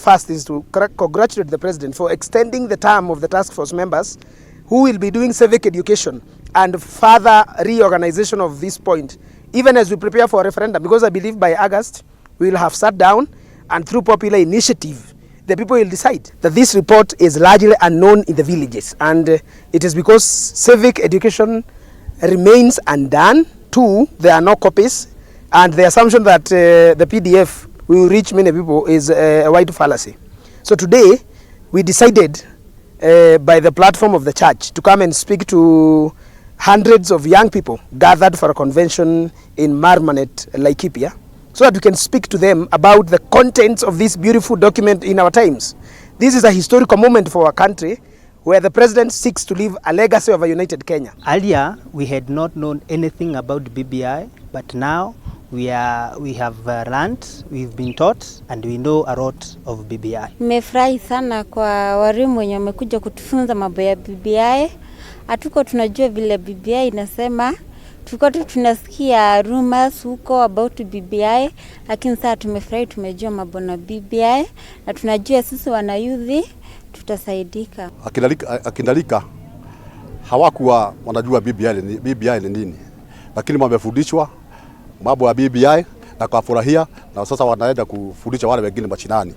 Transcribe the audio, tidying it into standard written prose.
first is to congratulate the President for extending the term of the task force members who will be doing civic education and further reorganization of this point, even as we prepare for a referendum, because I believe by August we will have sat down and through popular initiative, the people will decide that this report is largely unknown in the villages. And it is because civic education remains undone. Two, there are no copies. And the assumption that the PDF will reach many people is a white fallacy. So today, we decided by the platform of the church to come and speak to hundreds of young people gathered for a convention in Marmanet, Laikipia, so that we can speak to them about the contents of this beautiful document in our times. This is a historical moment for our country where the President seeks to leave a legacy of a united Kenya. Earlier, we had not known anything about BBI, but now we have learned, we've been taught, and we know a lot of BBI. Nimefurahi sana kwa walimu wenye wamekuja kutufunza mambo ya BBI. Hatuko tunajua vile BBI inasema. Tulikuwa tunasikia rumors huko about BBI, lakini sasa tumefurahi tumejua mambo na BBI na tunajua sisi wana youth tutasaidika. Akindalika hawakuwa wanajua BBI ni nini, lakini wamefundishwa mambo ya BBI na kufurahia, na sasa wanaenda kufundisha wale wengine machinani.